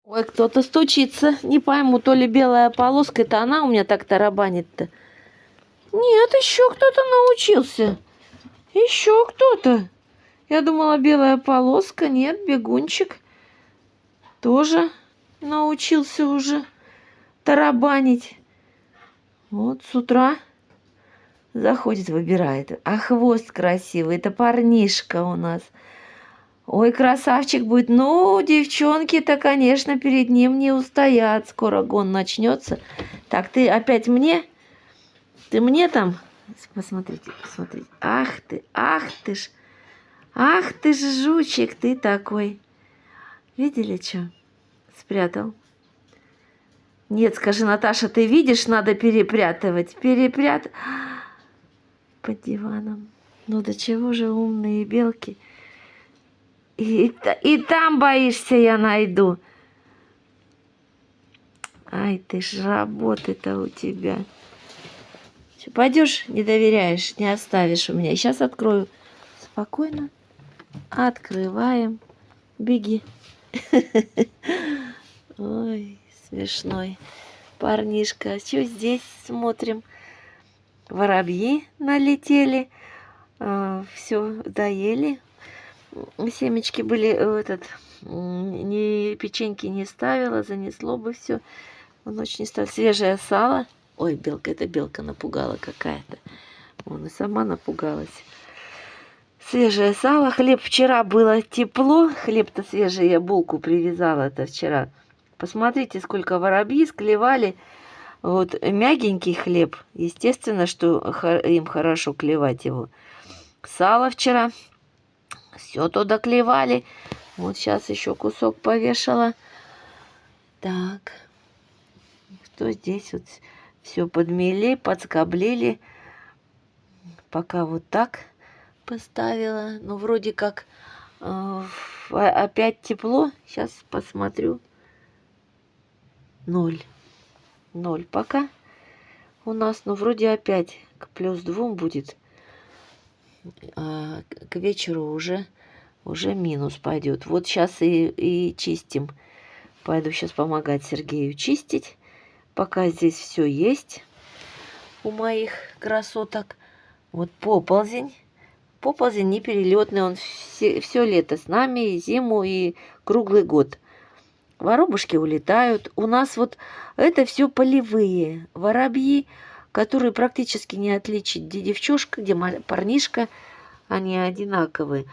Ой, кто-то стучится. Не пойму, то ли белая полоска, это она у меня так тарабанит-то. Нет, еще кто-то научился. Еще кто-то. Я думала, белая полоска. Нет, бегунчик тоже научился уже тарабанить. Вот с утра заходит, выбирает. А хвост красивый. Это парнишка у нас. Ой, красавчик будет. Ну, девчонки-то, конечно, перед ним не устоят. Скоро гон начнется. Так, ты опять мне? Ты мне там? Посмотрите, посмотрите. Ах ты ж, жучик ты такой. Видели, что? Спрятал. Нет, скажи, Наташа, ты видишь, надо перепрятывать. Под диваном. Ну, до чего же умные белки. И там боишься, я найду. Ай, ты ж работы-то у тебя. Что, пойдешь, не доверяешь, не оставишь у меня. Сейчас открою. Спокойно. Открываем. Беги. Ой, смешной парнишка. Что здесь смотрим? Воробьи налетели. Все доели. Семечки были, ни печеньки не ставила, занесло бы все. Ночь не стала. Свежее сало. Ой, белка, это белка напугала какая-то. Он и сама напугалась. Свежее сало. Хлеб вчера было тепло. Хлеб-то свежий, я булку привязала это вчера. Посмотрите, сколько воробьи склевали. Вот мягенький хлеб. Естественно, что им хорошо клевать его. Сало вчера. Все туда клевали. Вот сейчас еще кусок повешала. Так. Что здесь вот все подмели, подскоблили. Пока вот так поставила. Ну, вроде как опять тепло. Сейчас посмотрю. 0 пока у нас. Ну, вроде опять к +2 будет. А к вечеру уже минус пойдет. Вот сейчас и чистим. Пойду сейчас помогать Сергею чистить. Пока здесь все есть у моих красоток. Вот поползень. Поползень не перелетный. Он все лето с нами, и зиму, и круглый год. Воробушки улетают. У нас вот это все полевые воробьи, которые практически не отличить, где девчушка, где парнишка. Они одинаковые.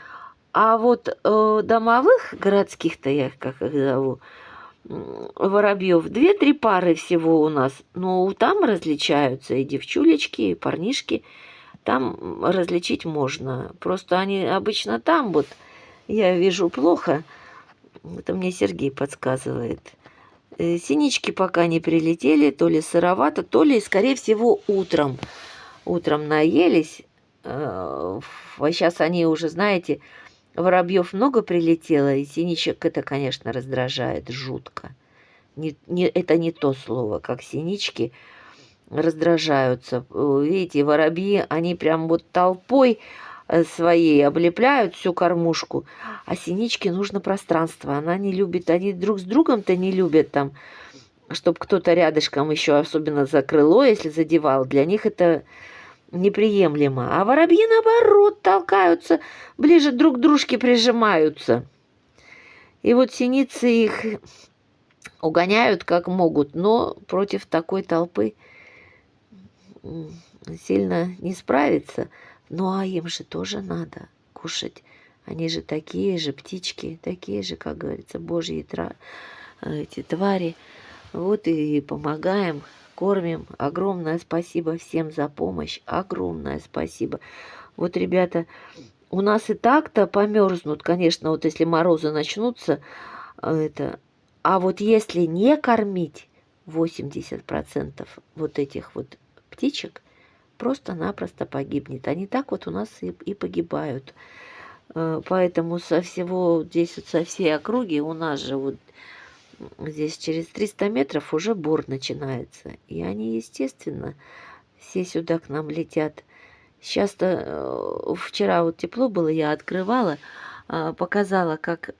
А вот домовых, городских-то я их как их зову, воробьев, 2-3 пары всего у нас. Но там различаются и девчулечки, и парнишки. Там различить можно. Просто они обычно там вот. Я вижу плохо. Это мне Сергей подсказывает. Синички пока не прилетели. То ли сыровато, то ли, скорее всего, утром. Утром наелись. А сейчас они уже, знаете, воробьев много прилетело, и синичек это, конечно, раздражает жутко. Это не то слово, как синички раздражаются. Видите, воробьи, они прям вот толпой своей облепляют всю кормушку, а синичке нужно пространство. Она не любит, они друг с другом-то не любят там, чтобы кто-то рядышком еще, особенно за крыло, если задевал. Для них это неприемлемо. А воробьи, наоборот, толкаются, ближе друг к дружке прижимаются. И вот синицы их угоняют как могут, но против такой толпы сильно не справиться. Ну, а им же тоже надо кушать. Они же такие же птички, такие же, как говорится, божьи эти твари. Вот и помогаем, кормим. Огромное спасибо всем за помощь. Огромное спасибо. Вот, ребята, у нас и так-то померзнут, конечно, вот если морозы начнутся, а вот если не кормить 80% вот этих вот птичек, просто-напросто погибнет. Они так вот у нас и погибают. Поэтому со всего, здесь вот со всей округи у нас же вот здесь через 300 метров уже бор начинается. И они, естественно, все сюда к нам летят. Сейчас-то, вчера вот тепло было, я открывала, показала, как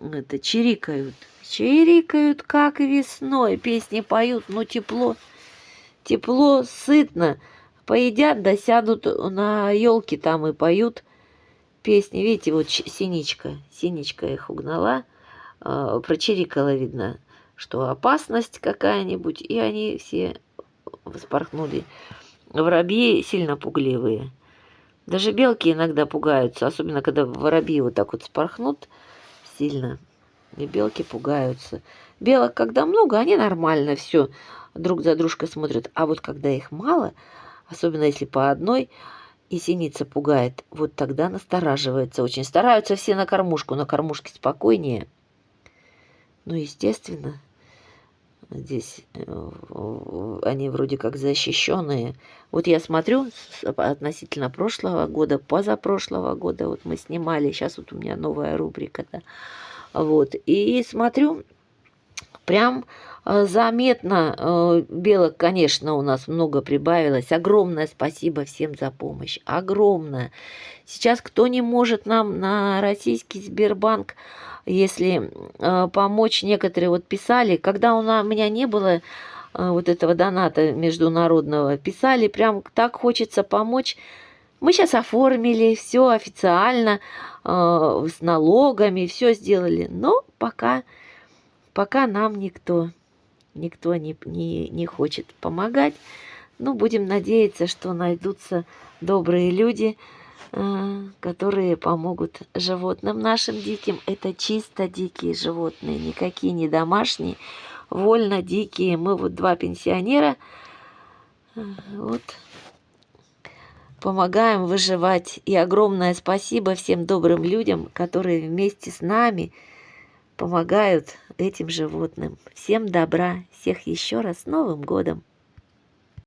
это чирикают. Чирикают, как весной. Песни поют, но тепло. Тепло, сытно. Поедят, да сядут на елке там и поют песни. Видите, вот синичка их угнала. Прочирикала, видно, что опасность какая-нибудь. И они все вспорхнули. Воробьи сильно пугливые. Даже белки иногда пугаются, особенно когда воробьи вот так вот спорхнут сильно. И белки пугаются. Белок, когда много, они нормально все друг за дружкой смотрят. А вот когда их мало, особенно если по одной, и синица пугает, вот тогда настораживается очень. Стараются все на кормушке спокойнее. Ну, естественно, здесь они вроде как защищенные. Вот я смотрю относительно прошлого года, позапрошлого года, вот мы снимали, сейчас вот у меня новая рубрика, да, вот, и смотрю, прям заметно белок, конечно, у нас много прибавилось. Огромное спасибо всем за помощь, огромное. Сейчас кто не может нам на российский Сбербанк, если помочь, некоторые вот писали, когда у меня не было вот этого доната международного, писали, прям так хочется помочь. Мы сейчас оформили все официально, с налогами, все сделали, но пока нам никто не хочет помогать. Ну, будем надеяться, что найдутся добрые люди, которые помогут животным нашим диким. Это чисто дикие животные, никакие не домашние, вольно дикие. Мы вот 2 пенсионера вот помогаем выживать. И огромное спасибо всем добрым людям, которые вместе с нами помогают этим животным. Всем добра, всех еще раз с Новым годом!